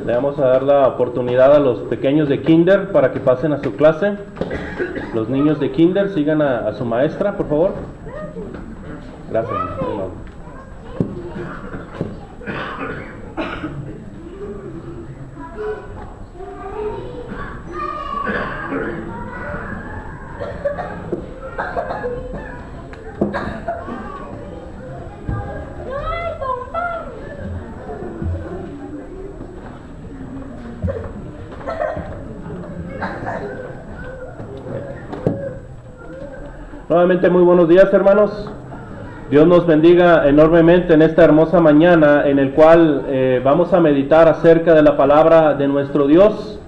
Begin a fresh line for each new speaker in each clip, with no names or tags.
Le vamos a dar la oportunidad a los pequeños de kinder para que pasen a su clase. Los niños de kinder sigan a su maestra, por favor. Gracias. Nuevamente muy buenos días, hermanos. Dios nos bendiga enormemente en esta hermosa mañana en el cual vamos a meditar acerca de la palabra de nuestro Dios.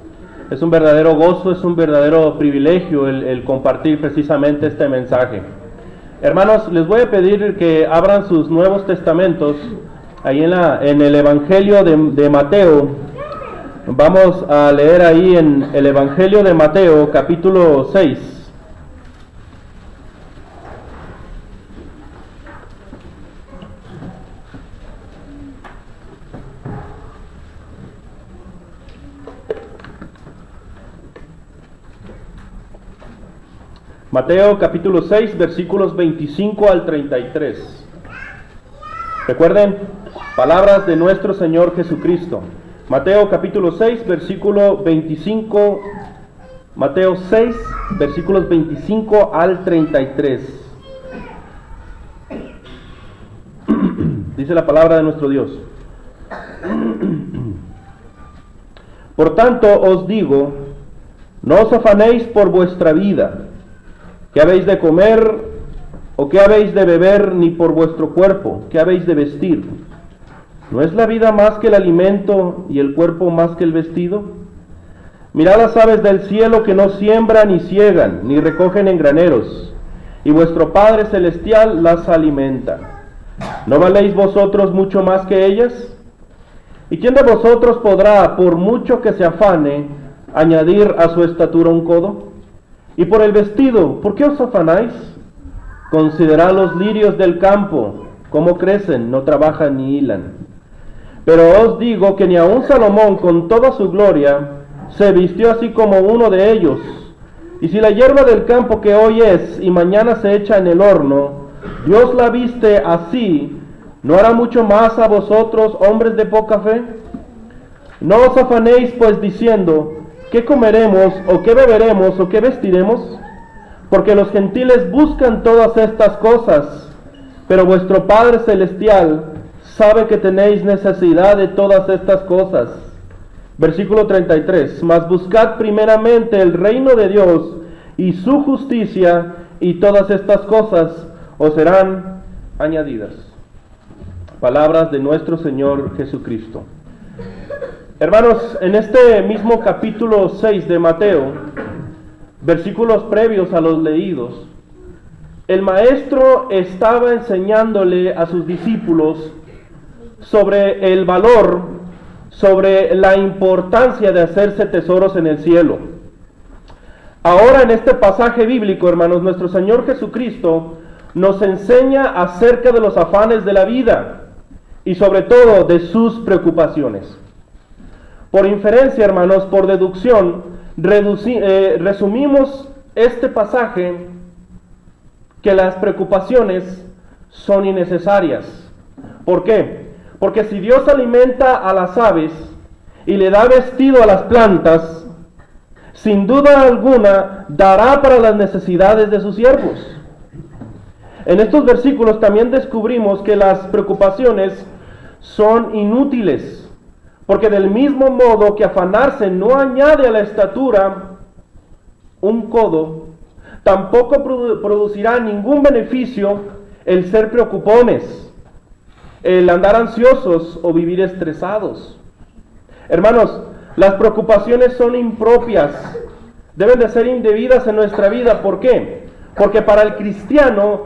Es un verdadero gozo, es un verdadero privilegio el compartir precisamente este mensaje. Hermanos, les voy a pedir que abran sus Nuevos Testamentos ahí en el Evangelio de Mateo. Vamos a leer ahí en el Evangelio de Mateo, capítulo 6. Mateo capítulo 6, versículos 25 al 33. Recuerden, palabras de nuestro Señor Jesucristo. Mateo capítulo 6, versículo 25. Mateo 6, versículos 25 al 33. Dice la palabra de nuestro Dios. Por tanto os digo, no os afanéis por vuestra vida, ¿qué habéis de comer o qué habéis de beber, ni por vuestro cuerpo, qué habéis de vestir? ¿No es la vida más que el alimento y el cuerpo más que el vestido? Mirad las aves del cielo que no siembran ni siegan, ni recogen en graneros, y vuestro Padre Celestial las alimenta. ¿No valéis vosotros mucho más que ellas? ¿Y quién de vosotros podrá, por mucho que se afane, añadir a su estatura un codo? Y por el vestido, ¿por qué os afanáis? Considerad los lirios del campo, cómo crecen, no trabajan ni hilan. Pero os digo que ni aun Salomón con toda su gloria se vistió así como uno de ellos. Y si la hierba del campo que hoy es y mañana se echa en el horno, Dios la viste así, ¿no hará mucho más a vosotros, hombres de poca fe? No os afanéis pues diciendo, ¿qué comeremos, o qué beberemos, o qué vestiremos? Porque los gentiles buscan todas estas cosas, pero vuestro Padre Celestial sabe que tenéis necesidad de todas estas cosas. Versículo 33. Mas buscad primeramente el reino de Dios y su justicia, y todas estas cosas os serán añadidas. Palabras de nuestro Señor Jesucristo. Hermanos, en este mismo capítulo 6 de Mateo, versículos previos a los leídos, el maestro estaba enseñándole a sus discípulos sobre el valor, sobre la importancia de hacerse tesoros en el cielo. Ahora en este pasaje bíblico, hermanos, nuestro Señor Jesucristo nos enseña acerca de los afanes de la vida y sobre todo de sus preocupaciones. Por inferencia, hermanos, por deducción, resumimos este pasaje que las preocupaciones son innecesarias. ¿Por qué? Porque si Dios alimenta a las aves y le da vestido a las plantas, sin duda alguna dará para las necesidades de sus siervos. En estos versículos también descubrimos que las preocupaciones son inútiles, porque del mismo modo que afanarse no añade a la estatura un codo, tampoco producirá ningún beneficio el ser preocupones, el andar ansiosos o vivir estresados. Hermanos, las preocupaciones son impropias, deben de ser indebidas en nuestra vida. ¿Por qué? Porque para el cristiano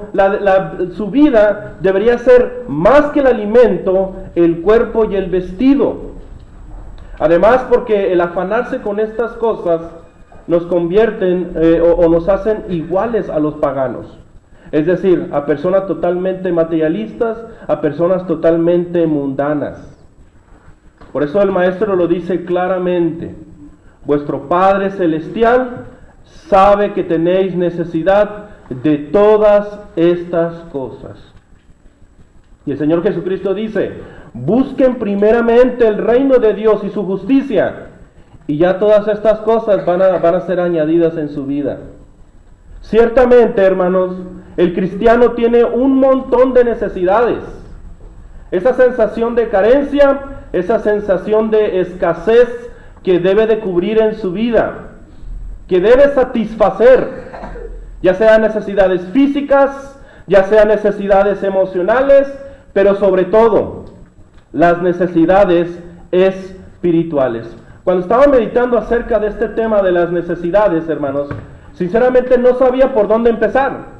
su vida debería ser más que el alimento, el cuerpo y el vestido. Además, porque el afanarse con estas cosas nos convierten o nos hacen iguales a los paganos. Es decir, a personas totalmente materialistas, a personas totalmente mundanas. Por eso el maestro lo dice claramente: vuestro Padre Celestial sabe que tenéis necesidad de todas estas cosas. Y el Señor Jesucristo dice: busquen primeramente el reino de Dios y su justicia, y ya todas estas cosas van a ser añadidas en su vida. Ciertamente, hermanos, el cristiano tiene un montón de necesidades. Esa sensación de carencia, esa sensación de escasez que debe de cubrir en su vida, que debe satisfacer, ya sean necesidades físicas, ya sean necesidades emocionales, pero sobre todo las necesidades espirituales. Cuando estaba meditando acerca de este tema de las necesidades, hermanos, sinceramente no sabía por dónde empezar.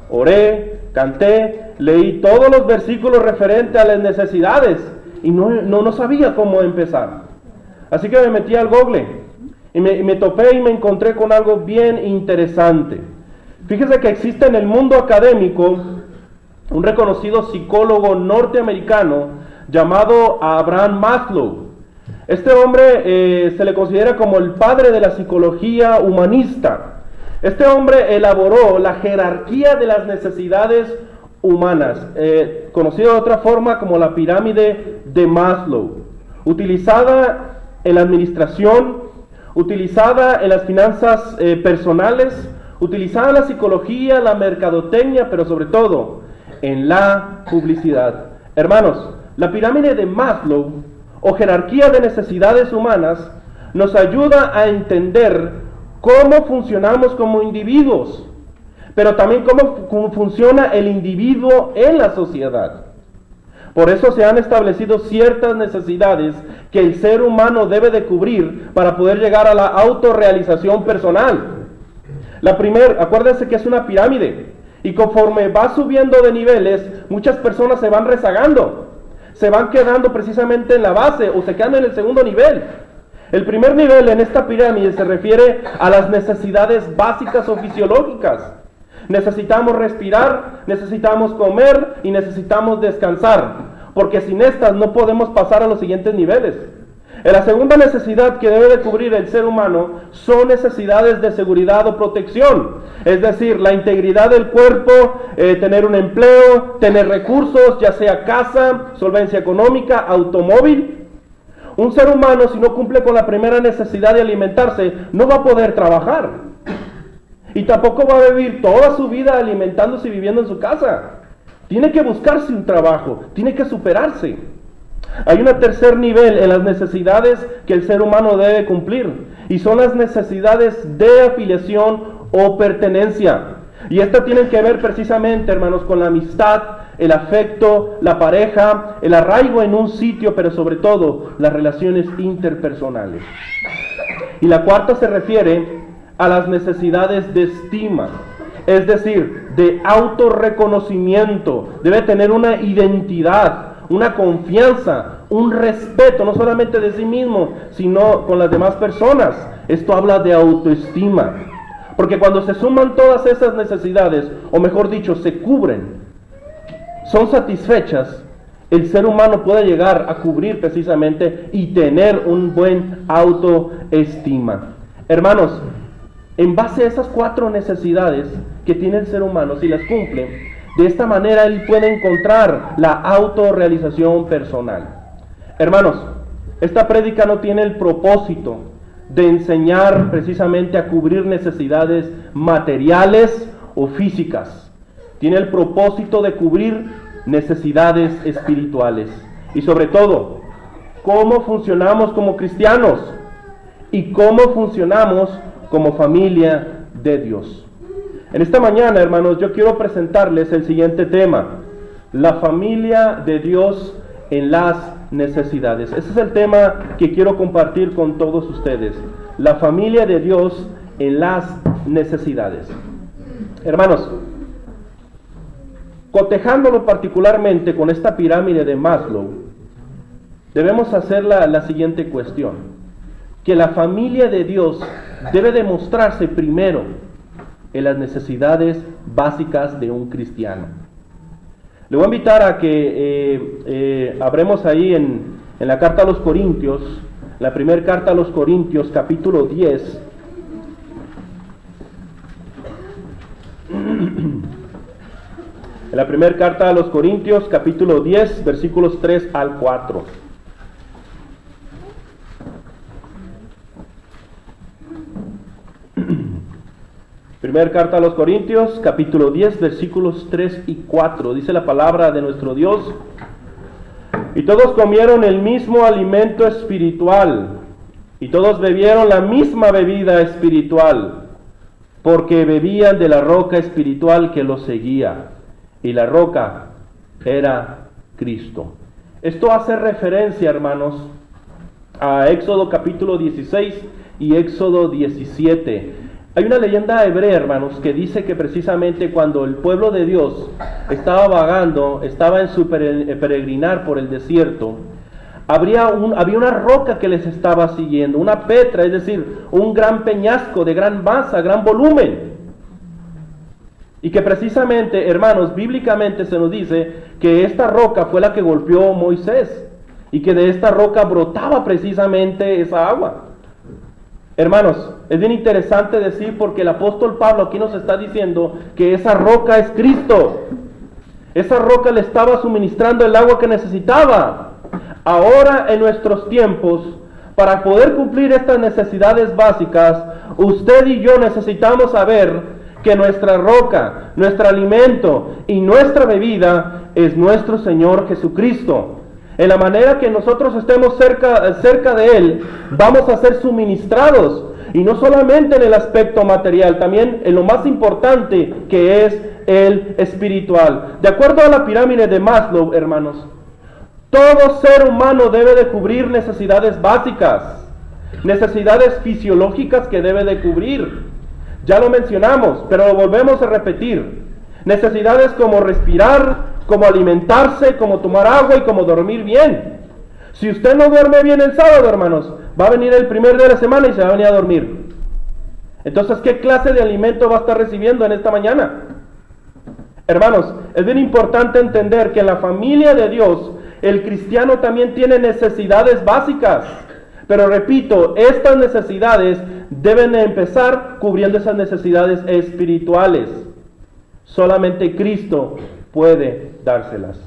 Oré, canté, leí todos los versículos referentes a las necesidades y no sabía cómo empezar. Así que me metí al Google y me topé y me encontré con algo bien interesante. Fíjese que existe en el mundo académico un reconocido psicólogo norteamericano llamado Abraham Maslow. Este hombre se le considera como el padre de la psicología humanista. Este hombre elaboró la jerarquía de las necesidades humanas, conocida de otra forma como la pirámide de Maslow, utilizada en la administración, utilizada en las finanzas personales, utilizada en la psicología, la mercadotecnia, pero sobre todo en la publicidad. Hermanos, la pirámide de Maslow o jerarquía de necesidades humanas nos ayuda a entender cómo funcionamos como individuos, pero también cómo funciona el individuo en la sociedad. Por eso se han establecido ciertas necesidades que el ser humano debe de cubrir para poder llegar a la autorrealización personal. La primera, acuérdense que es una pirámide, y conforme va subiendo de niveles, muchas personas se van rezagando, se van quedando precisamente en la base o se quedan en el segundo nivel. El primer nivel en esta pirámide se refiere a las necesidades básicas o fisiológicas. Necesitamos respirar, necesitamos comer y necesitamos descansar, porque sin estas no podemos pasar a los siguientes niveles. La segunda necesidad que debe de cubrir el ser humano son necesidades de seguridad o protección, es decir, la integridad del cuerpo, tener un empleo, tener recursos, ya sea casa, solvencia económica, automóvil. Un ser humano, si no cumple con la primera necesidad de alimentarse, no va a poder trabajar. Y tampoco va a vivir toda su vida alimentándose y viviendo en su casa. Tiene que buscarse un trabajo, tiene que superarse. Hay un tercer nivel en las necesidades que el ser humano debe cumplir, y son las necesidades de afiliación o pertenencia. Y estas tienen que ver precisamente, hermanos, con la amistad, el afecto, la pareja, el arraigo en un sitio, pero sobre todo las relaciones interpersonales. Y la cuarta se refiere a las necesidades de estima, es decir, de autorreconocimiento. Debe tener una identidad, una confianza, un respeto, no solamente de sí mismo, sino con las demás personas. Esto habla de autoestima. Porque cuando se suman todas esas necesidades, o mejor dicho, se cubren, son satisfechas, el ser humano puede llegar a cubrir precisamente y tener un buen autoestima. Hermanos, en base a esas 4 necesidades que tiene el ser humano, si las cumple, de esta manera él puede encontrar la autorrealización personal. Hermanos, esta prédica no tiene el propósito de enseñar precisamente a cubrir necesidades materiales o físicas. Tiene el propósito de cubrir necesidades espirituales. Y sobre todo, cómo funcionamos como cristianos y cómo funcionamos como familia de Dios. En esta mañana, hermanos, yo quiero presentarles el siguiente tema: la familia de Dios en las necesidades. Ese es el tema que quiero compartir con todos ustedes. La familia de Dios en las necesidades. Hermanos, cotejándolo particularmente con esta pirámide de Maslow, debemos hacer la siguiente cuestión: que la familia de Dios debe demostrarse primero en las necesidades básicas de un cristiano. Le voy a invitar a que abremos ahí En la carta a los Corintios, la primera carta a los Corintios, capítulo 10. En la primera carta a los Corintios, capítulo 10, versículos 3 al 4. Primera carta a los Corintios, capítulo 10, versículos 3 y 4. Dice la palabra de nuestro Dios: y todos comieron el mismo alimento espiritual, y todos bebieron la misma bebida espiritual, porque bebían de la roca espiritual que los seguía, y la roca era Cristo. Esto hace referencia, hermanos, a Éxodo capítulo 16 y Éxodo 17. Hay una leyenda hebrea, hermanos, que dice que precisamente cuando el pueblo de Dios estaba vagando, estaba en su peregrinar por el desierto, había una roca que les estaba siguiendo, una petra, es decir, un gran peñasco de gran masa, gran volumen. Y que precisamente, hermanos, bíblicamente se nos dice que esta roca fue la que golpeó Moisés, y que de esta roca brotaba precisamente esa agua. Hermanos, es bien interesante decir, porque el apóstol Pablo aquí nos está diciendo que esa roca es Cristo. Esa roca le estaba suministrando el agua que necesitaba. Ahora, en nuestros tiempos, para poder cumplir estas necesidades básicas, usted y yo necesitamos saber que nuestra roca, nuestro alimento y nuestra bebida es nuestro Señor Jesucristo. En la manera que nosotros estemos cerca de Él, vamos a ser suministrados. Y no solamente en el aspecto material, también en lo más importante, que es el espiritual. De acuerdo a la pirámide de Maslow, hermanos, todo ser humano debe de cubrir necesidades básicas, necesidades fisiológicas que debe de cubrir. Ya lo mencionamos, pero lo volvemos a repetir. Necesidades como respirar, como alimentarse, como tomar agua y como dormir bien. Si usted no duerme bien el sábado, hermanos, va a venir el primer día de la semana y se va a venir a dormir. Entonces, ¿qué clase de alimento va a estar recibiendo en esta mañana? Hermanos, es bien importante entender que en la familia de Dios, el cristiano también tiene necesidades básicas. Pero repito, estas necesidades deben empezar cubriendo esas necesidades espirituales. Solamente Cristo puede dárselas.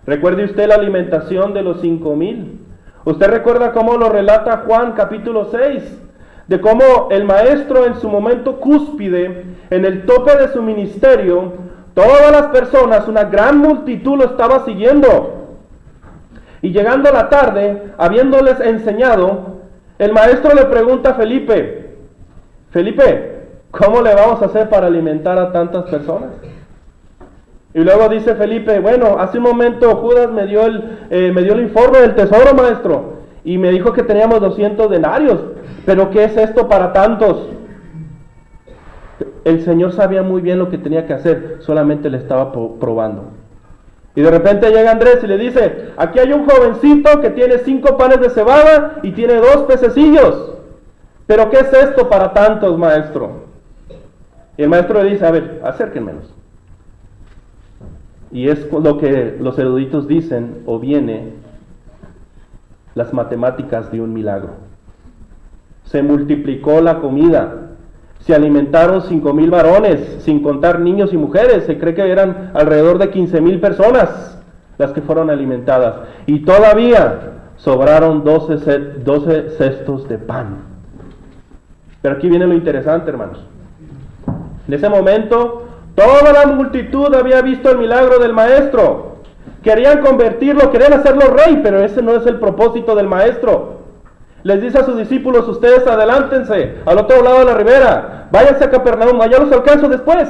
¿Recuerde usted la alimentación de los 5,000? ¿Usted recuerda cómo lo relata Juan capítulo 6? De cómo el maestro en su momento cúspide, en el tope de su ministerio, todas las personas, una gran multitud lo estaba siguiendo. Y llegando la tarde, habiéndoles enseñado, el maestro le pregunta a Felipe, ¿cómo le vamos a hacer para alimentar a tantas personas? Y luego dice Felipe, bueno, hace un momento Judas me dio el informe del tesoro, maestro, y me dijo que teníamos 200 denarios, pero ¿qué es esto para tantos? El Señor sabía muy bien lo que tenía que hacer, solamente le estaba probando. Y de repente llega Andrés y le dice, aquí hay un jovencito que tiene 5 panes de cebada y tiene 2 pececillos, pero ¿qué es esto para tantos, maestro? Y el maestro le dice, a ver, acérquenmelos. Y es lo que los eruditos dicen, o viene las matemáticas de un milagro. Se multiplicó la comida, se alimentaron 5,000 varones, sin contar niños y mujeres. Se cree que eran alrededor de 15,000 personas las que fueron alimentadas. Y todavía sobraron 12 cestos de pan. Pero aquí viene lo interesante, hermanos. En ese momento, toda la multitud había visto el milagro del maestro. Querían convertirlo, querían hacerlo rey, pero ese no es el propósito del maestro. Les dice a sus discípulos, ustedes adelántense al otro lado de la ribera, váyanse a Capernaum, allá los alcanzo después.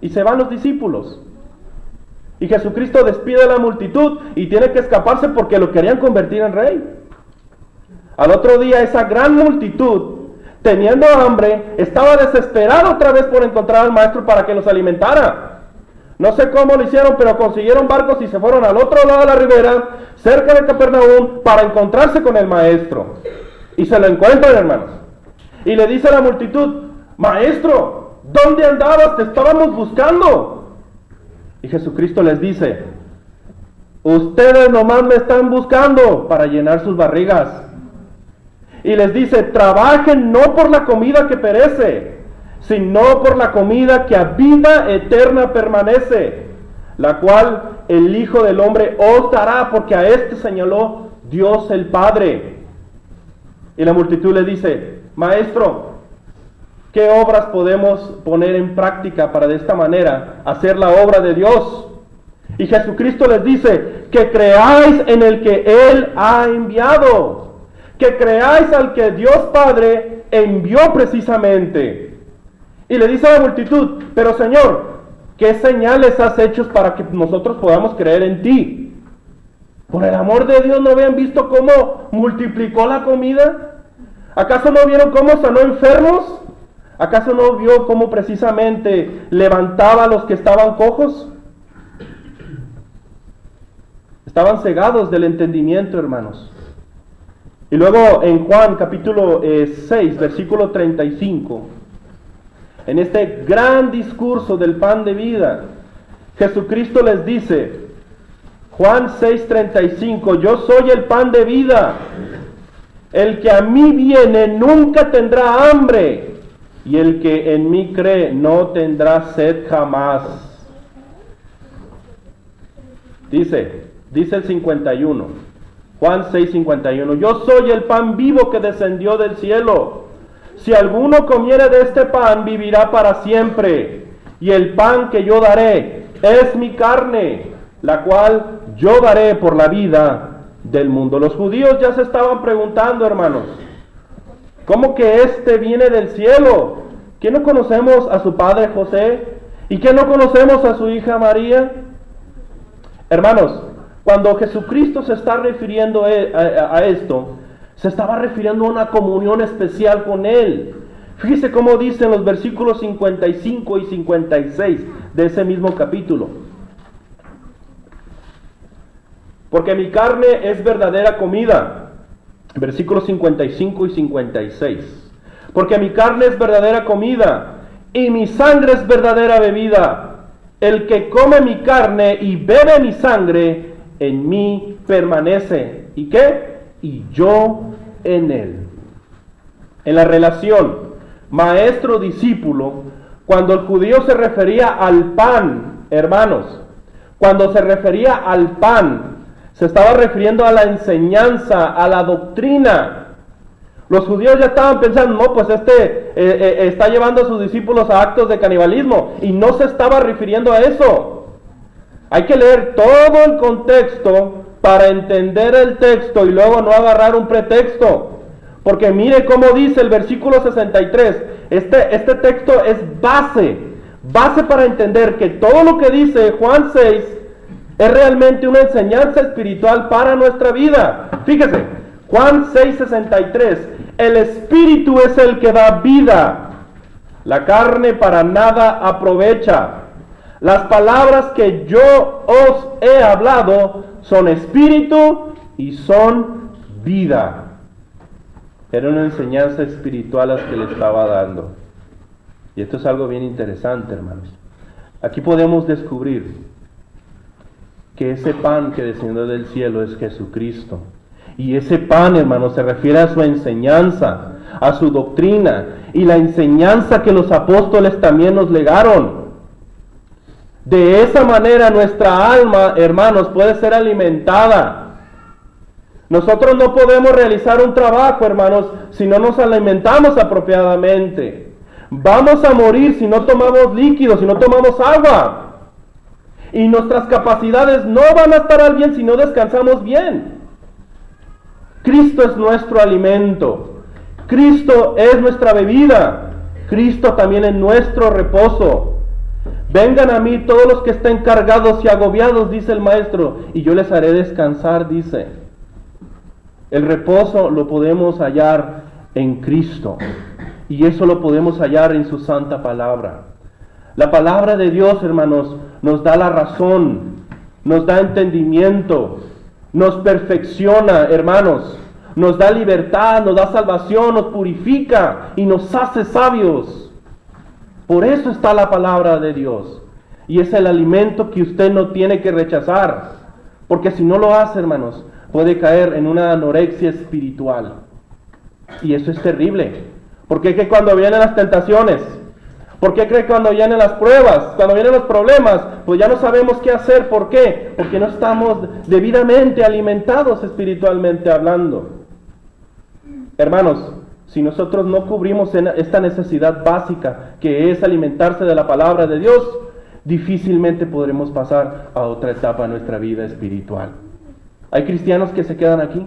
Y se van los discípulos. Y Jesucristo despide a la multitud y tiene que escaparse porque lo querían convertir en rey. Al otro día esa gran multitud, teniendo hambre, estaba desesperado otra vez por encontrar al maestro para que los alimentara. No sé cómo lo hicieron, pero consiguieron barcos y se fueron al otro lado de la ribera, cerca de Capernaum, para encontrarse con el maestro. Y se lo encuentran, hermanos. Y le dice a la multitud, maestro, ¿dónde andabas? Te estábamos buscando. Y Jesucristo les dice, Ustedes nomás me están buscando para llenar sus barrigas. Y les dice, trabajen no por la comida que perece, sino por la comida que a vida eterna permanece, la cual el Hijo del Hombre os dará, porque a este señaló Dios el Padre. Y la multitud le dice, Maestro, ¿qué obras podemos poner en práctica para de esta manera hacer la obra de Dios? Y Jesucristo les dice, que creáis en el que Él ha enviado, que creáis al que Dios Padre envió precisamente. Y le dice a la multitud, pero Señor, ¿qué señales has hecho para que nosotros podamos creer en ti? Por el amor de Dios, ¿no habían visto cómo multiplicó la comida? ¿Acaso no vieron cómo sanó enfermos? ¿Acaso no vio cómo precisamente levantaba a los que estaban cojos? Estaban cegados del entendimiento, hermanos. Y luego en Juan capítulo 6, versículo 35, en este gran discurso del pan de vida, Jesucristo les dice, Juan 6:35, yo soy el pan de vida, el que a mí viene nunca tendrá hambre, y el que en mí cree no tendrá sed jamás. Dice el 51, Juan 6:51, yo soy el pan vivo que descendió del cielo. Si alguno comiere de este pan, vivirá para siempre. Y el pan que yo daré es mi carne, la cual yo daré por la vida del mundo. Los judíos ya se estaban preguntando, hermanos, ¿cómo que este viene del cielo? ¿Que no conocemos a su padre José? ¿Y que no conocemos a su hija María? Hermanos, cuando Jesucristo se está refiriendo a esto, se estaba refiriendo a una comunión especial con Él. Fíjese cómo dicen los versículos 55 y 56 de ese mismo capítulo. Porque mi carne es verdadera comida. Versículos 55 y 56. Porque mi carne es verdadera comida y mi sangre es verdadera bebida. El que come mi carne y bebe mi sangre, en mí permanece. ¿Y qué? Y yo en él. En la relación maestro-discípulo, cuando el judío se refería al pan, hermanos, cuando se refería al pan, se estaba refiriendo a la enseñanza, a la doctrina. Los judíos ya estaban pensando, no, pues está llevando a sus discípulos a actos de canibalismo, y no se estaba refiriendo a eso. Hay que leer todo el contexto para entender el texto y luego no agarrar un pretexto. Porque mire cómo dice el versículo 63, este texto es base para entender que todo lo que dice Juan 6 es realmente una enseñanza espiritual para nuestra vida. Fíjese, Juan 6:63, el espíritu es el que da vida, la carne para nada aprovecha. Las palabras que yo os he hablado son espíritu y son vida. Era una enseñanza espiritual a la que le estaba dando. Y esto es algo bien interesante, hermanos. Aquí podemos descubrir que ese pan que descendió del cielo es Jesucristo. Y ese pan, hermanos, se refiere a su enseñanza, a su doctrina y la enseñanza que los apóstoles también nos legaron. De esa manera nuestra alma, hermanos, puede ser alimentada. Nosotros no podemos realizar un trabajo, hermanos, si no nos alimentamos apropiadamente. Vamos a morir si no tomamos líquidos, si no tomamos agua. Y nuestras capacidades no van a estar al bien si no descansamos bien. Cristo es nuestro alimento. Cristo es nuestra bebida. Cristo también es nuestro reposo. Vengan a mí todos los que estén cargados y agobiados, dice el Maestro, y yo les haré descansar, dice. El reposo lo podemos hallar en Cristo, y eso lo podemos hallar en su santa palabra. La palabra de Dios, hermanos, nos da la razón, nos da entendimiento, nos perfecciona, hermanos, nos da libertad, nos da salvación, nos purifica y nos hace sabios. Por eso está la palabra de Dios. Y es el alimento que usted no tiene que rechazar. Porque si no lo hace, hermanos, puede caer en una anorexia espiritual. Y eso es terrible. ¿Por qué que cuando vienen las tentaciones? ¿Por qué cree que cuando vienen las pruebas, cuando vienen los problemas, pues ya no sabemos qué hacer? ¿Por qué? Porque no estamos debidamente alimentados espiritualmente hablando. Hermanos, si nosotros no cubrimos esta necesidad básica, que es alimentarse de la palabra de Dios, difícilmente podremos pasar a otra etapa de nuestra vida espiritual. Hay cristianos que se quedan aquí,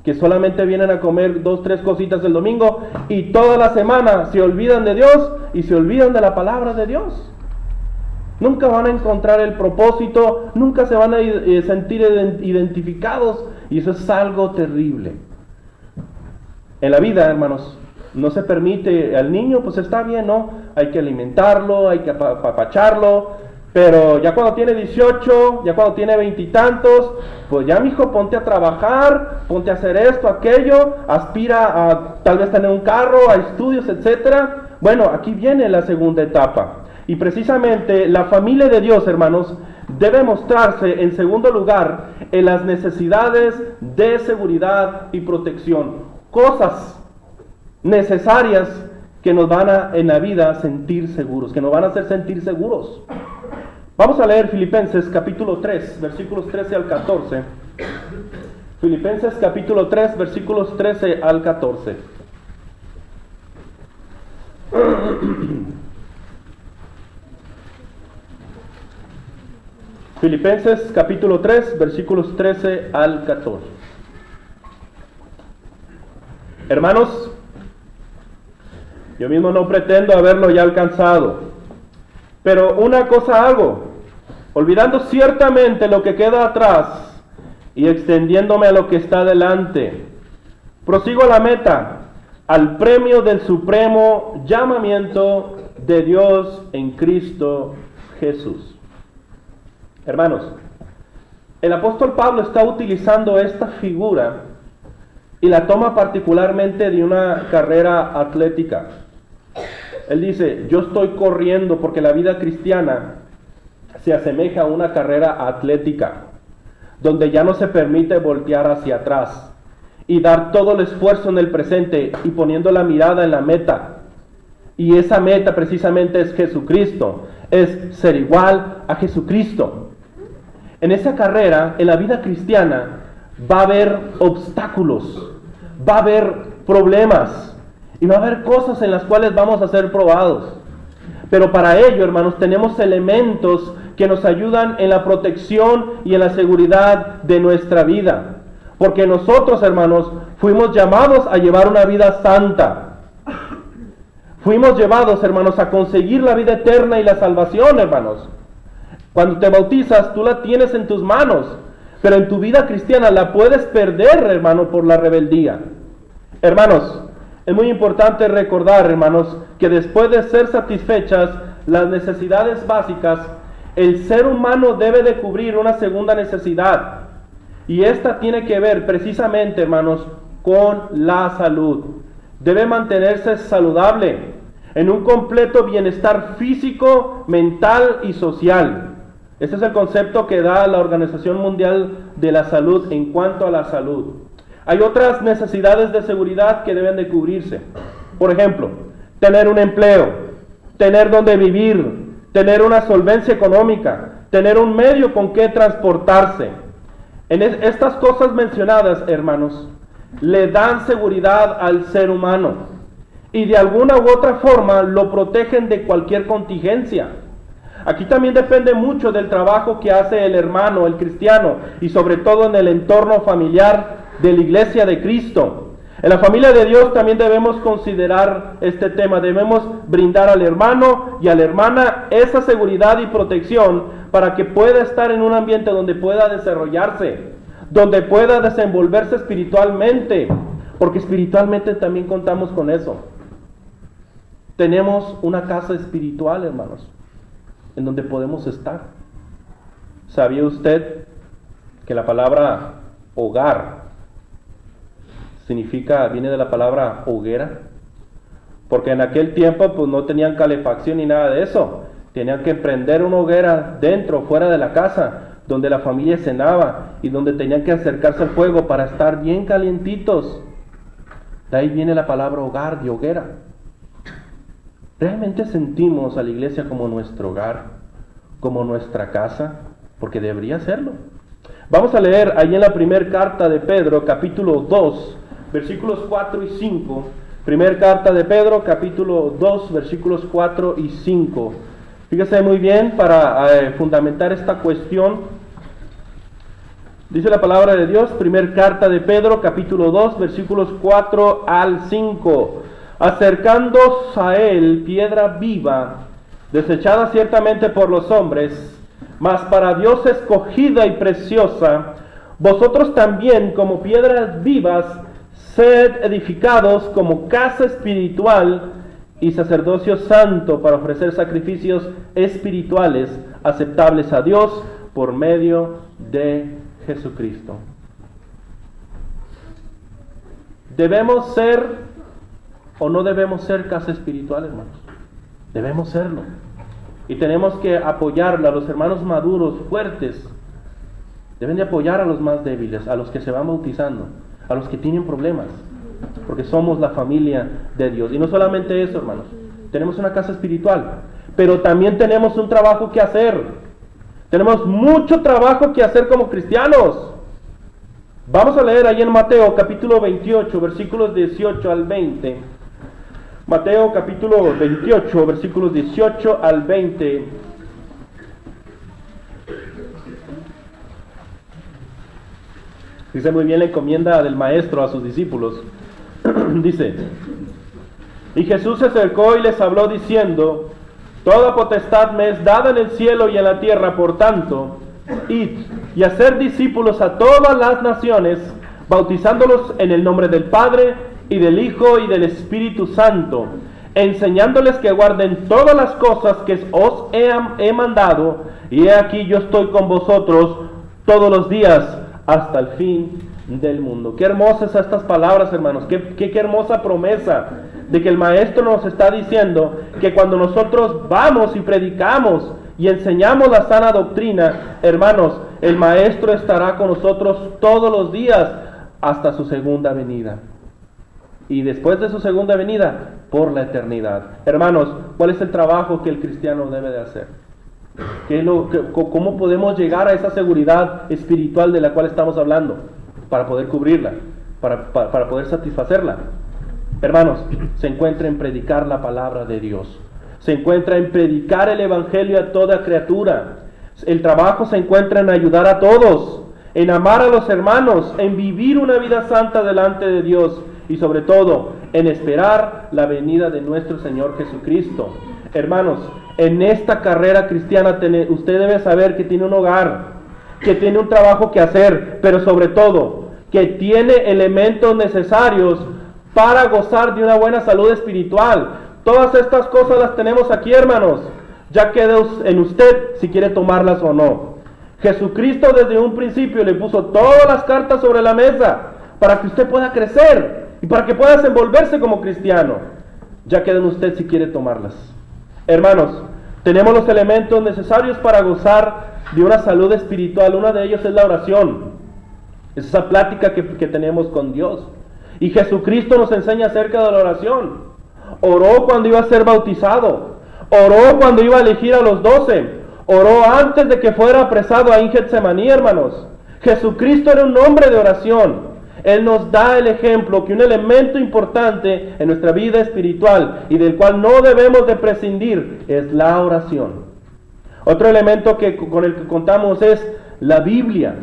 que solamente vienen a comer 2, 3 cositas el domingo y toda la semana se olvidan de Dios y se olvidan de la palabra de Dios. Nunca van a encontrar el propósito, nunca se van a sentir identificados, y eso es algo terrible. En la vida, hermanos, no se permite al niño, pues está bien, ¿no? Hay que alimentarlo, hay que apapacharlo, pero ya cuando tiene 18, ya cuando tiene 20 y tantos, pues ya, mijo, ponte a trabajar, ponte a hacer esto, aquello, aspira a tal vez tener un carro, a estudios, etcétera. Bueno, aquí viene la segunda etapa. Y precisamente la familia de Dios, hermanos, debe mostrarse en segundo lugar en las necesidades de seguridad y protección. Cosas necesarias que nos van a en la vida sentir seguros, que nos van a hacer sentir seguros. Vamos a leer Filipenses capítulo 3, versículos 13 al 14. Filipenses capítulo 3, versículos 13 al 14. Filipenses capítulo 3, versículos 13 al 14. Hermanos, yo mismo no pretendo haberlo ya alcanzado, pero una cosa hago, olvidando ciertamente lo que queda atrás y extendiéndome a lo que está delante. Prosigo a la meta, al premio del supremo llamamiento de Dios en Cristo Jesús. Hermanos, el apóstol Pablo está utilizando esta figura y la toma particularmente de una carrera atlética. Él dice, yo estoy corriendo porque la vida cristiana se asemeja a una carrera atlética, donde ya no se permite voltear hacia atrás y dar todo el esfuerzo en el presente y poniendo la mirada en la meta. Y esa meta precisamente es Jesucristo, es ser igual a Jesucristo. En esa carrera, en la vida cristiana, va a haber obstáculos, va a haber problemas y va a haber cosas en las cuales vamos a ser probados. Pero para ello, hermanos, tenemos elementos que nos ayudan en la protección y en la seguridad de nuestra vida. Porque nosotros, hermanos, fuimos llamados a llevar una vida santa. Fuimos llevados, hermanos, a conseguir la vida eterna y la salvación, hermanos. Cuando te bautizas, tú la tienes en tus manos, pero en tu vida cristiana la puedes perder, hermano, por la rebeldía. Hermanos, es muy importante recordar, hermanos, que después de ser satisfechas las necesidades básicas, el ser humano debe de cubrir una segunda necesidad. Y esta tiene que ver precisamente, hermanos, con la salud. Debe mantenerse saludable, en un completo bienestar físico, mental y social. Este es el concepto que da la Organización Mundial de la Salud en cuanto a la salud. Hay otras necesidades de seguridad que deben de cubrirse. Por ejemplo, tener un empleo, tener donde vivir, tener una solvencia económica, tener un medio con que transportarse. Estas cosas mencionadas, hermanos, le dan seguridad al ser humano y de alguna u otra forma lo protegen de cualquier contingencia. Aquí también depende mucho del trabajo que hace el hermano, el cristiano, y sobre todo en el entorno familiar de la iglesia de Cristo. En la familia de Dios también debemos considerar este tema. Debemos brindar al hermano y a la hermana esa seguridad y protección para que pueda estar en un ambiente donde pueda desarrollarse, donde pueda desenvolverse espiritualmente, porque espiritualmente también contamos con eso. Tenemos una casa espiritual, hermanos, en donde podemos estar. ¿Sabía usted que la palabra hogar viene de la palabra hoguera? Porque en aquel tiempo pues no tenían calefacción ni nada de eso. Tenían que prender una hoguera dentro o fuera de la casa donde la familia cenaba y donde tenían que acercarse al fuego para estar bien calientitos. De ahí viene la palabra hogar, de hoguera. ¿Realmente sentimos a la iglesia como nuestro hogar, como nuestra casa? Porque debería serlo. Vamos a leer ahí en la primera carta de Pedro, capítulo 2, versículos 4 y 5. Primera carta de Pedro, capítulo 2, versículos 4 y 5. Fíjese muy bien para fundamentar esta cuestión. Dice la palabra de Dios, primera carta de Pedro, capítulo 2, versículos 4 al 5. Acercándoos a él, piedra viva, desechada ciertamente por los hombres, mas para Dios escogida y preciosa, vosotros también como piedras vivas, sed edificados como casa espiritual y sacerdocio santo para ofrecer sacrificios espirituales aceptables a Dios por medio de Jesucristo. ¿Debemos ser o no debemos ser casa espiritual, hermanos? Debemos serlo. Y tenemos que apoyarlo. A los hermanos maduros, fuertes, deben de apoyar a los más débiles, a los que se van bautizando, a los que tienen problemas, porque somos la familia de Dios. Y no solamente eso, hermanos, tenemos una casa espiritual, pero también tenemos un trabajo que hacer. Tenemos mucho trabajo que hacer como cristianos. Vamos a leer ahí en Mateo capítulo 28, versículos 18 al 20. Mateo capítulo 28, versículos 18 al 20. Dice muy bien la encomienda del maestro a sus discípulos. Dice: y Jesús se acercó y les habló diciendo: toda potestad me es dada en el cielo y en la tierra, por tanto, id y hacer discípulos a todas las naciones, bautizándolos en el nombre del Padre, y del Hijo, y del Espíritu Santo, enseñándoles que guarden todas las cosas que os he mandado, y he aquí yo estoy con vosotros todos los días, hasta el fin del mundo. Qué hermosas estas palabras, hermanos, qué hermosa promesa de que el Maestro nos está diciendo que cuando nosotros vamos y predicamos y enseñamos la sana doctrina, hermanos, el Maestro estará con nosotros todos los días hasta su segunda venida. Y después de su segunda venida, por la eternidad. Hermanos, ¿cuál es el trabajo que el cristiano debe de hacer? ¿Cómo podemos llegar a esa seguridad espiritual de la cual estamos hablando? Para poder cubrirla, para poder satisfacerla. Hermanos, se encuentra en predicar la palabra de Dios. Se encuentra en predicar el evangelio a toda criatura. El trabajo se encuentra en ayudar a todos, en amar a los hermanos, en vivir una vida santa delante de Dios y sobre todo en esperar la venida de nuestro Señor Jesucristo. Hermanos, en esta carrera cristiana usted debe saber que tiene un hogar, que tiene un trabajo que hacer, pero sobre todo que tiene elementos necesarios para gozar de una buena salud espiritual. Todas estas cosas las tenemos aquí, hermanos. Ya queda en usted si quiere tomarlas o no. Jesucristo desde un principio le puso todas las cartas sobre la mesa para que usted pueda crecer y para que pueda desenvolverse como cristiano. Ya queda en usted si quiere tomarlas. Hermanos, tenemos los elementos necesarios para gozar de una salud espiritual. Uno de ellos es la oración. Es esa plática que tenemos con Dios. Y Jesucristo nos enseña acerca de la oración. Oró cuando iba a ser bautizado. Oró cuando iba a elegir a los 12. Oró antes de que fuera apresado ahí en Getsemaní, hermanos. Jesucristo era un hombre de oración. Él nos da el ejemplo que un elemento importante en nuestra vida espiritual y del cual no debemos de prescindir es la oración. Otro elemento con el que contamos es la Biblia,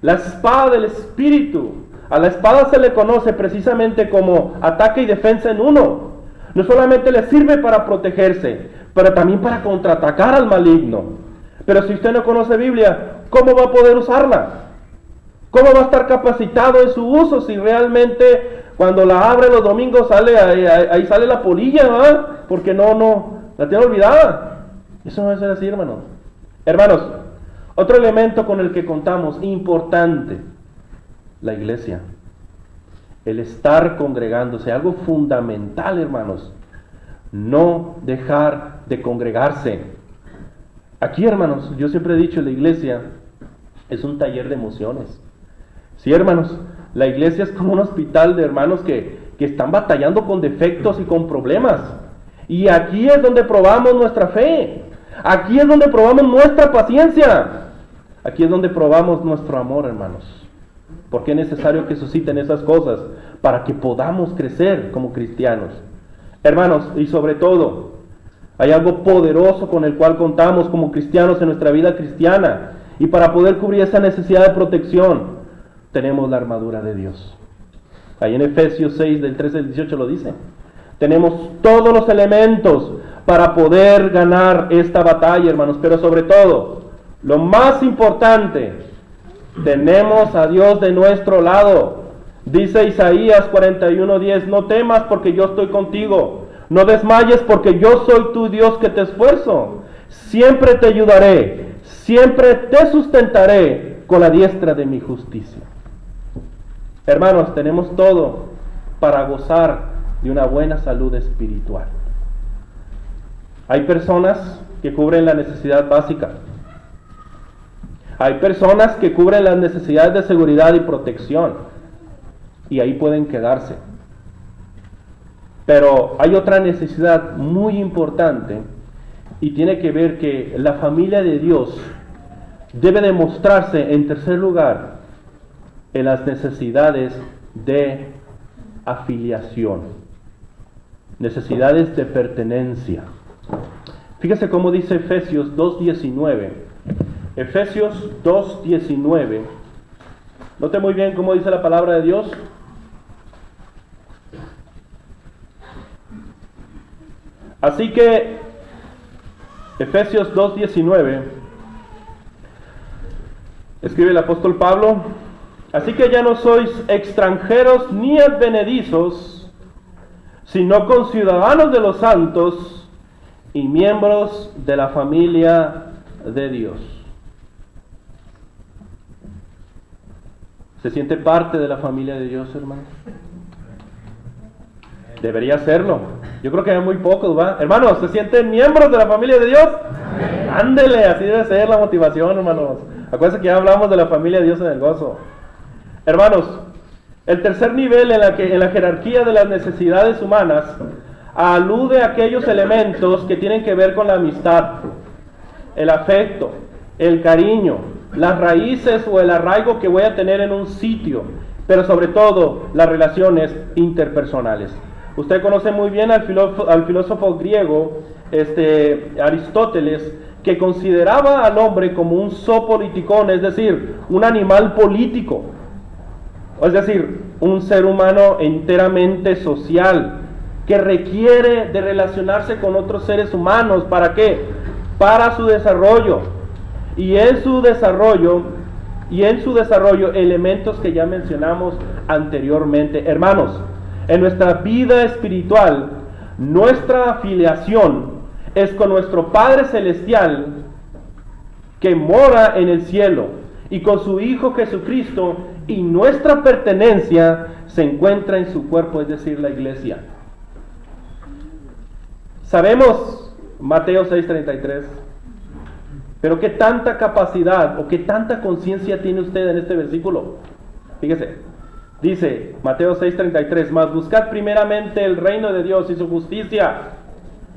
la espada del Espíritu. A la espada se le conoce precisamente como ataque y defensa en uno. No solamente le sirve para protegerse, pero también para contraatacar al maligno. Pero si usted no conoce Biblia, ¿cómo va a poder usarla? ¿Cómo va a estar capacitado en su uso si realmente cuando la abre los domingos ahí sale la polilla, ¿verdad? Porque no, la tiene olvidada? Eso no debe ser así, hermanos. Hermanos, otro elemento con el que contamos, importante, la iglesia. El estar congregándose, algo fundamental, hermanos. No dejar de congregarse. Aquí, hermanos, yo siempre he dicho, la iglesia es un taller de emociones. Sí, hermanos, la iglesia es como un hospital de hermanos que están batallando con defectos y con problemas. Y aquí es donde probamos nuestra fe. Aquí es donde probamos nuestra paciencia. Aquí es donde probamos nuestro amor, hermanos. Porque es necesario que susciten esas cosas para que podamos crecer como cristianos. Hermanos, y sobre todo, hay algo poderoso con el cual contamos como cristianos en nuestra vida cristiana. Y para poder cubrir esa necesidad de protección, tenemos la armadura de Dios. Ahí en Efesios 6, del 13 al 18 lo dice. Tenemos todos los elementos para poder ganar esta batalla, hermanos. Pero sobre todo, lo más importante, tenemos a Dios de nuestro lado. Dice Isaías 41:10, no temas porque yo estoy contigo. No desmayes porque yo soy tu Dios que te esfuerzo. Siempre te ayudaré. Siempre te sustentaré con la diestra de mi justicia. Hermanos, tenemos todo para gozar de una buena salud espiritual. Hay personas que cubren la necesidad básica. Hay personas que cubren las necesidades de seguridad y protección. Y ahí pueden quedarse. Pero hay otra necesidad muy importante y tiene que ver que la familia de Dios debe demostrarse en tercer lugar en las necesidades de afiliación, necesidades de pertenencia. Fíjese cómo dice Efesios 2:19. Efesios 2:19. Note muy bien cómo dice la palabra de Dios. Así que, Efesios 2:19, escribe el apóstol Pablo, así que ya no sois extranjeros ni advenedizos, sino conciudadanos de los santos y miembros de la familia de Dios. ¿Se siente parte de la familia de Dios, hermanos? Debería serlo. Yo creo que hay muy pocos, ¿va? Hermanos, ¿se sienten miembros de la familia de Dios? Ándele, así debe ser la motivación, hermanos. Acuérdense que ya hablamos de la familia de Dios en el gozo. Hermanos, el tercer nivel en la jerarquía de las necesidades humanas alude a aquellos elementos que tienen que ver con la amistad, el afecto, el cariño, las raíces o el arraigo que voy a tener en un sitio, pero sobre todo las relaciones interpersonales. Usted conoce muy bien al filósofo griego Aristóteles, que consideraba al hombre como un zoopoliticón, es decir, un animal político, es decir, un ser humano enteramente social, que requiere de relacionarse con otros seres humanos. ¿Para qué? Para su desarrollo. Y en su desarrollo, elementos que ya mencionamos anteriormente. Hermanos, en nuestra vida espiritual, nuestra afiliación es con nuestro Padre Celestial que mora en el cielo y con su Hijo Jesucristo, y nuestra pertenencia se encuentra en su cuerpo, es decir, la iglesia. Sabemos Mateo 6:33, pero ¿qué tanta capacidad o qué tanta conciencia tiene usted en este versículo? Fíjese, dice Mateo 6:33, mas buscad primeramente el reino de Dios y su justicia,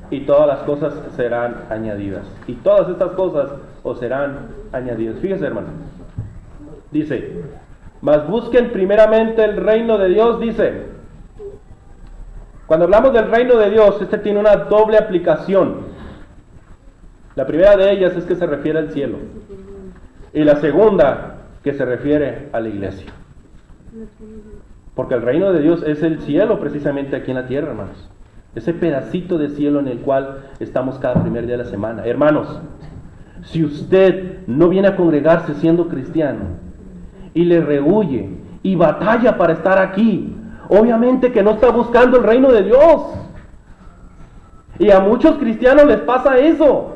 y todas las cosas serán añadidas. Y todas estas cosas os serán añadidas. Fíjese, hermano. Dice, mas busquen primeramente el reino de Dios, dice. Cuando hablamos del reino de Dios, tiene una doble aplicación. La primera de ellas es que se refiere al cielo. Y la segunda, que se refiere a la iglesia. Porque el reino de Dios es el cielo precisamente aquí en la tierra, hermanos. Ese pedacito de cielo en el cual estamos cada primer día de la semana. Hermanos, si usted no viene a congregarse siendo cristiano y le rehuye y batalla para estar aquí, obviamente que no está buscando el reino de Dios. Y a muchos cristianos les pasa eso,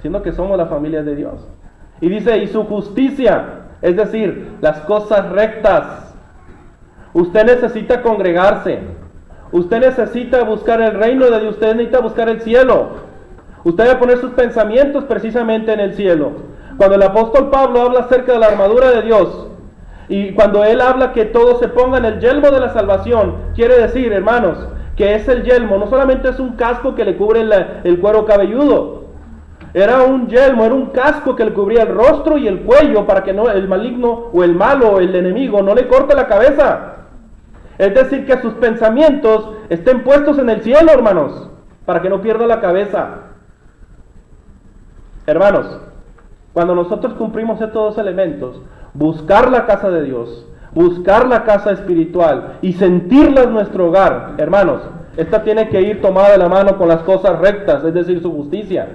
siendo que somos la familia de Dios. Y dice, y su justicia, es decir, las cosas rectas. Usted necesita congregarse. Usted necesita buscar el reino de Dios. Usted necesita buscar el cielo. Usted debe poner sus pensamientos precisamente en el cielo. Cuando el apóstol Pablo habla acerca de la armadura de Dios, y cuando él habla que todos se pongan el yelmo de la salvación, quiere decir, hermanos, que es el yelmo, no solamente es un casco que le cubre el cuero cabelludo. Era un yelmo, era un casco que le cubría el rostro y el cuello para que no el maligno o el malo o el enemigo no le corte la cabeza. Es decir, que sus pensamientos estén puestos en el cielo, hermanos, para que no pierda la cabeza. Hermanos, cuando nosotros cumplimos estos dos elementos, buscar la casa de Dios, buscar la casa espiritual y sentirla en nuestro hogar, hermanos, esta tiene que ir tomada de la mano con las cosas rectas, es decir, su justicia.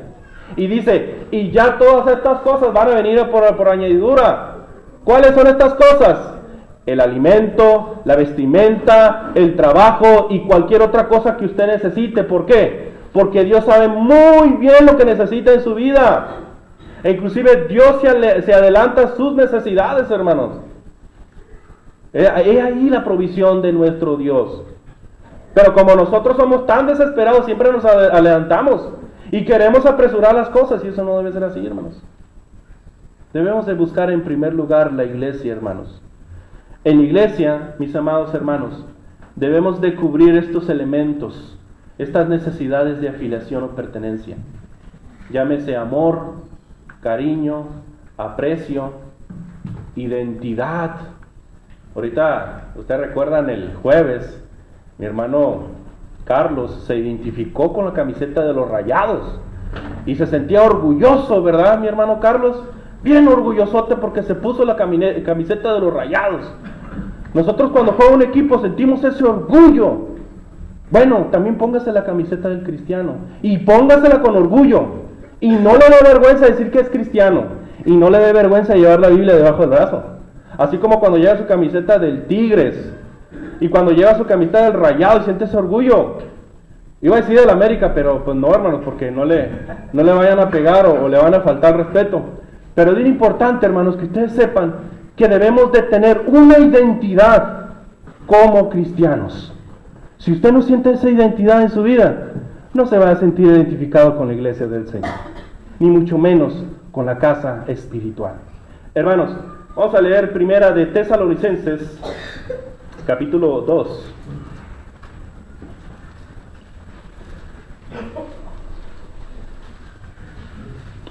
Y dice, y ya todas estas cosas van a venir por añadidura. ¿Cuáles son estas cosas? El alimento, la vestimenta, el trabajo y cualquier otra cosa que usted necesite. ¿Por qué? Porque Dios sabe muy bien lo que necesita en su vida. E inclusive Dios se adelanta a sus necesidades, hermanos. Es ahí la provisión de nuestro Dios. Pero como nosotros somos tan desesperados, siempre nos adelantamos y queremos apresurar las cosas, y eso no debe ser así, hermanos. Debemos de buscar en primer lugar la iglesia, hermanos. En la iglesia, mis amados hermanos, debemos de cubrir estos elementos, estas necesidades de afiliación o pertenencia. Llámese amor, cariño, aprecio, identidad. Ahorita, ustedes recuerdan el jueves, mi hermano Carlos se identificó con la camiseta de los Rayados y se sentía orgulloso, ¿verdad, mi hermano Carlos? Bien orgullosote porque se puso la camiseta de los Rayados. Nosotros cuando juega un equipo sentimos ese orgullo. Bueno, también póngase la camiseta del cristiano y póngasela con orgullo. Y no le dé vergüenza decir que es cristiano. Y no le dé vergüenza llevar la Biblia debajo del brazo. Así como cuando lleva su camiseta del Tigres y cuando lleva su camiseta del Rayado y siente ese orgullo. Iba a decir del América, pero pues no, hermanos, porque no le vayan a pegar o le van a faltar respeto. Pero es bien importante, hermanos, que ustedes sepan que debemos de tener una identidad como cristianos. Si usted no siente esa identidad en su vida, no se va a sentir identificado con la iglesia del Señor, ni mucho menos con la casa espiritual. Hermanos, vamos a leer primera de Tesalonicenses, capítulo 2.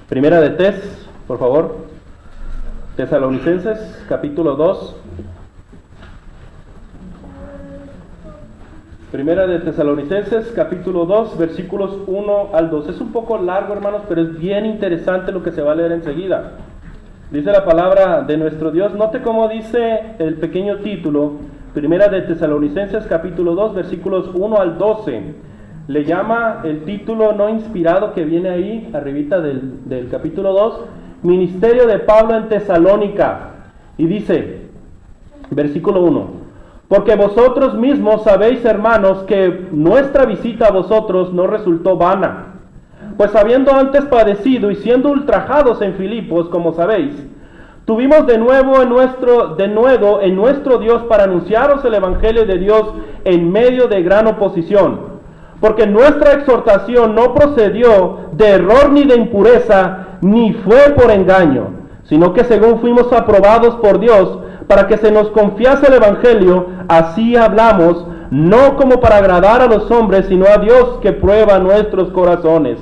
Primera de por favor. Tesalonicenses, capítulo 2. Primera de Tesalonicenses, capítulo 2, versículos 1 al 2. Es un poco largo, hermanos, pero es bien interesante lo que se va a leer enseguida. Dice la palabra de nuestro Dios. Note cómo dice el pequeño título. Primera de Tesalonicenses, capítulo 2, versículos 1 al 12. Le llama el título no inspirado que viene ahí, arribita del capítulo 2, Ministerio de Pablo en Tesalónica. Y dice, versículo 1. Porque vosotros mismos sabéis, hermanos, que nuestra visita a vosotros no resultó vana. Pues habiendo antes padecido y siendo ultrajados en Filipos, como sabéis, tuvimos de nuevo en nuestro Dios para anunciaros el Evangelio de Dios en medio de gran oposición. Porque nuestra exhortación no procedió de error ni de impureza, ni fue por engaño, sino que según fuimos aprobados por Dios, para que se nos confiase el Evangelio, así hablamos, no como para agradar a los hombres, sino a Dios que prueba nuestros corazones.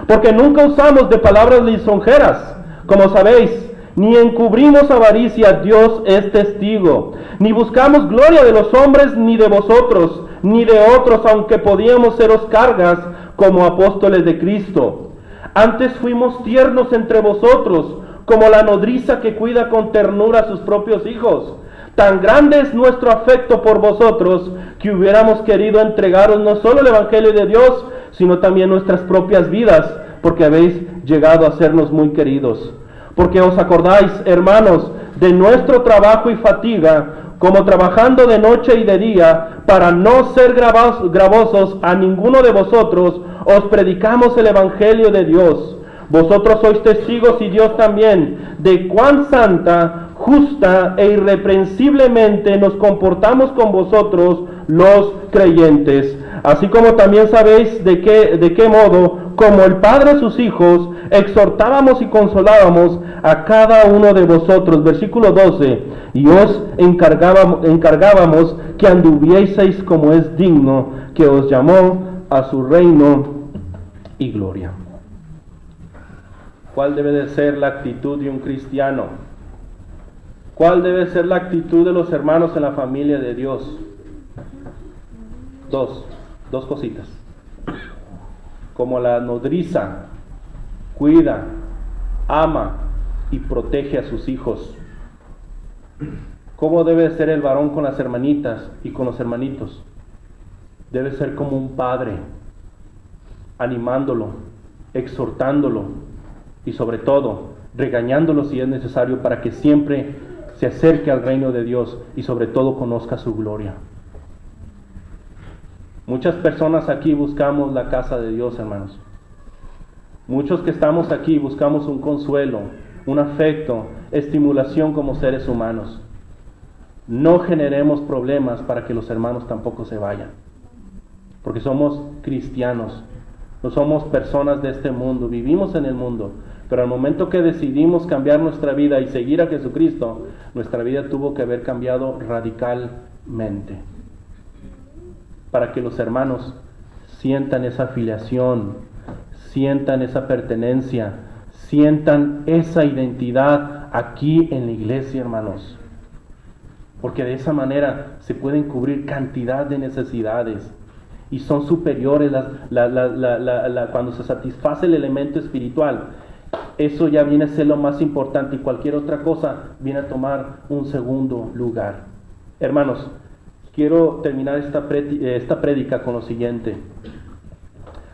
Porque nunca usamos de palabras lisonjeras, como sabéis, ni encubrimos avaricia, Dios es testigo. Ni buscamos gloria de los hombres, ni de vosotros, ni de otros, aunque podíamos seros cargas como apóstoles de Cristo. Antes fuimos tiernos entre vosotros, como la nodriza que cuida con ternura a sus propios hijos. Tan grande es nuestro afecto por vosotros, que hubiéramos querido entregaros no solo el Evangelio de Dios, sino también nuestras propias vidas, porque habéis llegado a sernos muy queridos. Porque os acordáis, hermanos, de nuestro trabajo y fatiga, como trabajando de noche y de día, para no ser gravosos a ninguno de vosotros, os predicamos el Evangelio de Dios. Vosotros sois testigos y Dios también, de cuán santa, justa e irreprensiblemente nos comportamos con vosotros los creyentes. Así como también sabéis de qué modo, como el Padre a sus hijos, exhortábamos y consolábamos a cada uno de vosotros. Versículo 12, y os encargábamos que anduvieseis como es digno, que os llamó a su reino y gloria. ¿Cuál debe de ser la actitud de un cristiano? ¿Cuál debe ser la actitud de los hermanos en la familia de Dios? Dos cositas. Como la nodriza cuida, ama y protege a sus hijos. ¿Cómo debe ser el varón con las hermanitas y con los hermanitos? Debe ser como un padre, animándolo, exhortándolo y sobre todo regañándolo si es necesario para que siempre se acerque al reino de Dios y sobre todo conozca su gloria. Muchas personas aquí buscamos la casa de Dios, hermanos. Muchos que estamos aquí buscamos un consuelo, un afecto, estimulación como seres humanos. No generemos problemas para que los hermanos tampoco se vayan. Porque somos cristianos, no somos personas de este mundo, vivimos en el mundo. Pero al momento que decidimos cambiar nuestra vida y seguir a Jesucristo, nuestra vida tuvo que haber cambiado radicalmente. Para que los hermanos sientan esa afiliación, sientan esa pertenencia, sientan esa identidad aquí en la iglesia, hermanos. Porque de esa manera se pueden cubrir cantidad de necesidades y son superiores cuando se satisface el elemento espiritual. Eso ya viene a ser lo más importante y cualquier otra cosa viene a tomar un segundo lugar. Hermanos, quiero terminar esta prédica con lo siguiente.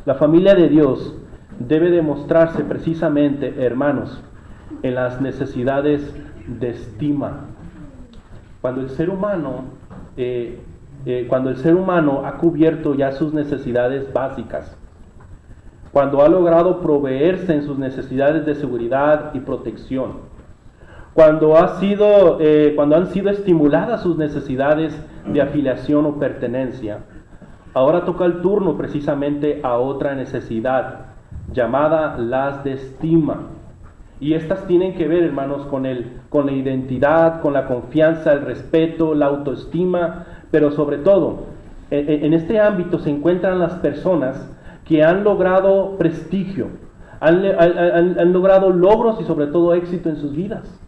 La familia de Dios debe demostrarse precisamente, hermanos, en las necesidades de estima. Cuando el ser humano ha cubierto ya sus necesidades básicas, cuando ha logrado proveerse en sus necesidades de seguridad y protección, cuando han sido estimuladas sus necesidades de afiliación o pertenencia, ahora toca el turno precisamente a otra necesidad, llamada las de estima. Y estas tienen que ver, hermanos, con la identidad, con la confianza, el respeto, la autoestima, pero sobre todo, en este ámbito se encuentran las personas que han logrado prestigio, han logrado logros y sobre todo éxito en sus vidas.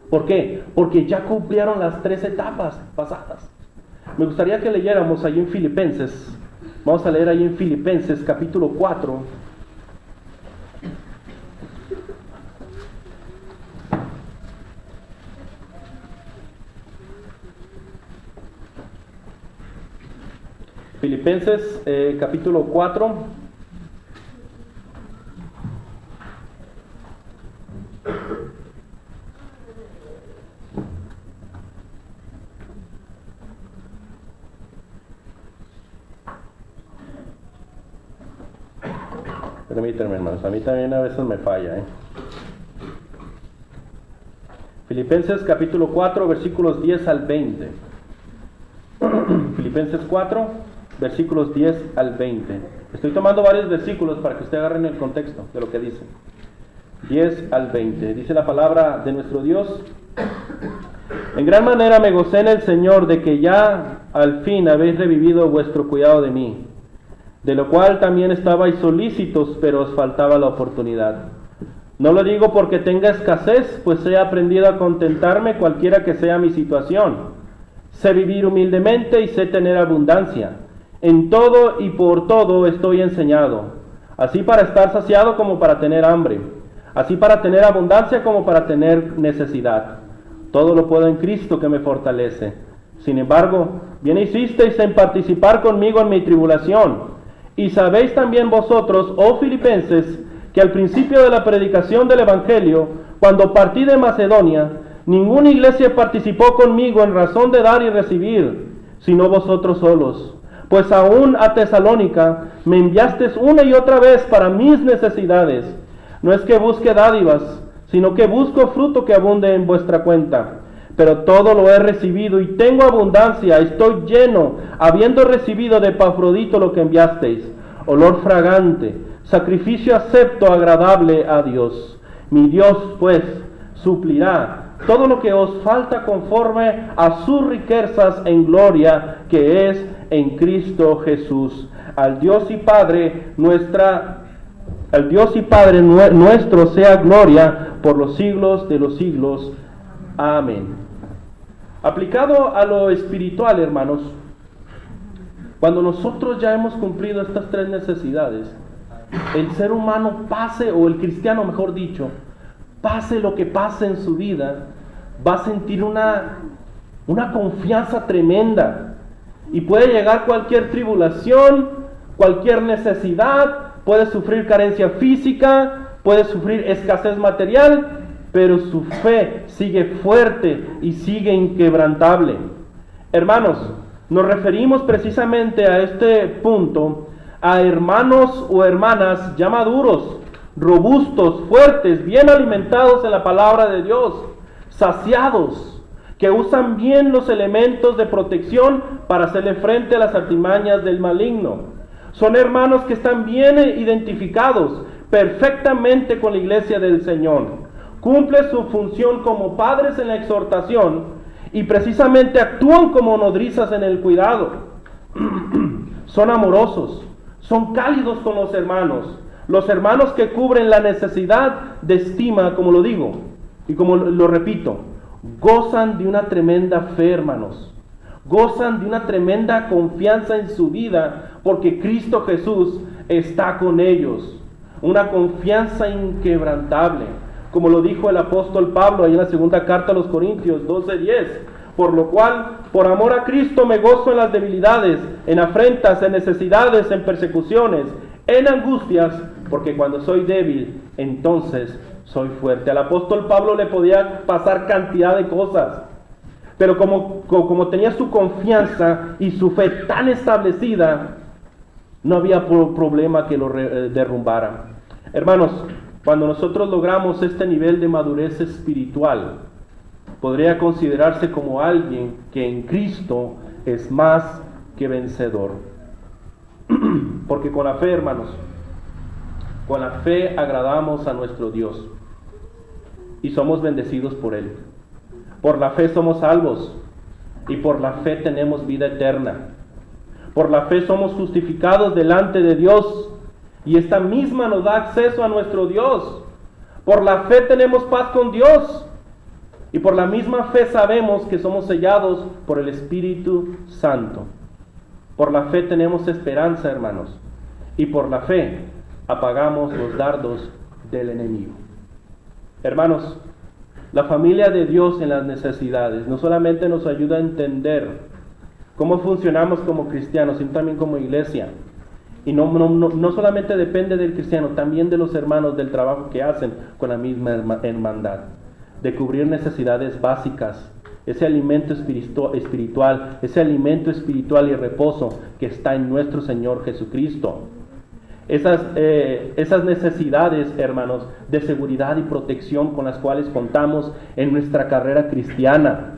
¿Por qué? Porque ya cumplieron las 3 etapas pasadas. Me gustaría que leyéramos ahí en Filipenses. Vamos a leer ahí en Filipenses capítulo 4. Filipenses capítulo 4. Permítanme, hermanos, a mí también a veces me falla. Filipenses capítulo 4, versículos 10 al 20. Filipenses 4, versículos 10 al 20. Estoy tomando varios versículos para que ustedes agarren el contexto de lo que dice. 10 al 20. Dice la palabra de nuestro Dios: en gran manera me gocé en el Señor de que ya al fin habéis revivido vuestro cuidado de mí, de lo cual también estabais solícitos, pero os faltaba la oportunidad. No lo digo porque tenga escasez, pues he aprendido a contentarme cualquiera que sea mi situación. Sé vivir humildemente y sé tener abundancia. En todo y por todo estoy enseñado, así para estar saciado como para tener hambre, así para tener abundancia como para tener necesidad. Todo lo puedo en Cristo que me fortalece. Sin embargo, bien hicisteis en participar conmigo en mi tribulación. Y sabéis también vosotros, oh Filipenses, que al principio de la predicación del Evangelio, cuando partí de Macedonia, ninguna iglesia participó conmigo en razón de dar y recibir, sino vosotros solos. Pues aún a Tesalónica me enviasteis una y otra vez para mis necesidades. No es que busque dádivas, sino que busco fruto que abunde en vuestra cuenta. Pero todo lo he recibido y tengo abundancia, estoy lleno, habiendo recibido de Epafrodito lo que enviasteis, olor fragante, sacrificio acepto, agradable a Dios. Mi Dios, pues, suplirá todo lo que os falta conforme a sus riquezas en gloria, que es en Cristo Jesús. Al Dios y Padre nuestro sea gloria por los siglos de los siglos. Amén. Aplicado a lo espiritual, hermanos, cuando nosotros ya hemos cumplido estas tres necesidades, el ser humano pase, o el cristiano mejor dicho, pase lo que pase en su vida, va a sentir una confianza tremenda, y puede llegar cualquier tribulación, cualquier necesidad, puede sufrir carencia física, puede sufrir escasez material, pero su fe sigue fuerte y sigue inquebrantable. Hermanos, nos referimos precisamente a este punto a hermanos o hermanas ya maduros, robustos, fuertes, bien alimentados en la palabra de Dios, saciados, que usan bien los elementos de protección para hacerle frente a las artimañas del maligno. Son hermanos que están bien identificados perfectamente con la iglesia del Señor. Cumplen su función como padres en la exhortación y precisamente actúan como nodrizas en el cuidado. Son amorosos, son cálidos con los hermanos que cubren la necesidad de estima, como lo digo, y como lo repito, gozan de una tremenda fe, hermanos, gozan de una tremenda confianza en su vida, porque Cristo Jesús está con ellos, una confianza inquebrantable, como lo dijo el apóstol Pablo ahí en la segunda carta a los Corintios 12:10, por lo cual, por amor a Cristo me gozo en las debilidades, en afrentas, en necesidades, en persecuciones, en angustias, porque cuando soy débil, entonces soy fuerte. Al apóstol Pablo le podía pasar cantidad de cosas, pero como tenía su confianza y su fe tan establecida, no había problema que lo derrumbara. Hermanos, cuando nosotros logramos este nivel de madurez espiritual, podría considerarse como alguien que en Cristo es más que vencedor. Porque con la fe, hermanos, con la fe agradamos a nuestro Dios y somos bendecidos por Él. Por la fe somos salvos y por la fe tenemos vida eterna. Por la fe somos justificados delante de Dios y esta misma nos da acceso a nuestro Dios. Por la fe tenemos paz con Dios y por la misma fe sabemos que somos sellados por el Espíritu Santo. Por la fe tenemos esperanza, hermanos, y por la fe apagamos los dardos del enemigo. Hermanos, la familia de Dios en las necesidades no solamente nos ayuda a entender cómo funcionamos como cristianos, sino también como iglesia. Y no solamente depende del cristiano, también de los hermanos, del trabajo que hacen con la misma hermandad, de cubrir necesidades básicas, ese alimento espiritual, ese alimento espiritual y reposo que está en nuestro Señor Jesucristo. Esas necesidades, hermanos, de seguridad y protección con las cuales contamos en nuestra carrera cristiana.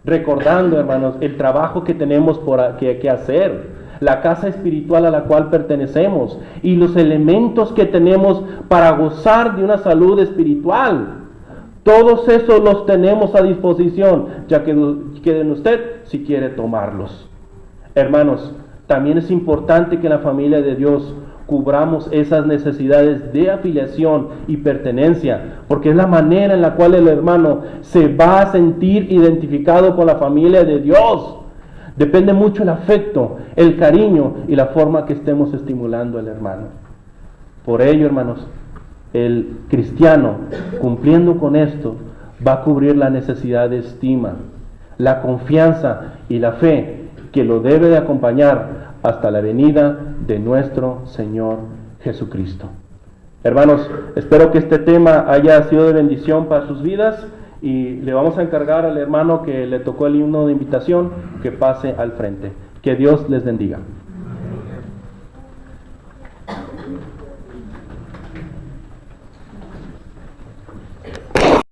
Recordando, hermanos, el trabajo que tenemos que hacer, la casa espiritual a la cual pertenecemos y los elementos que tenemos para gozar de una salud espiritual. Todos esos los tenemos a disposición, ya que queden usted si quiere tomarlos. Hermanos, también es importante que en la familia de Dios cubramos esas necesidades de afiliación y pertenencia, porque es la manera en la cual el hermano se va a sentir identificado con la familia de Dios. Depende mucho el afecto, el cariño y la forma que estemos estimulando al hermano. Por ello, hermanos, el cristiano, cumpliendo con esto, va a cubrir la necesidad de estima, la confianza y la fe que lo debe de acompañar hasta la venida de nuestro Señor Jesucristo. Hermanos, espero que este tema haya sido de bendición para sus vidas y le vamos a encargar al hermano que le tocó el himno de invitación que pase al frente. Que Dios les bendiga.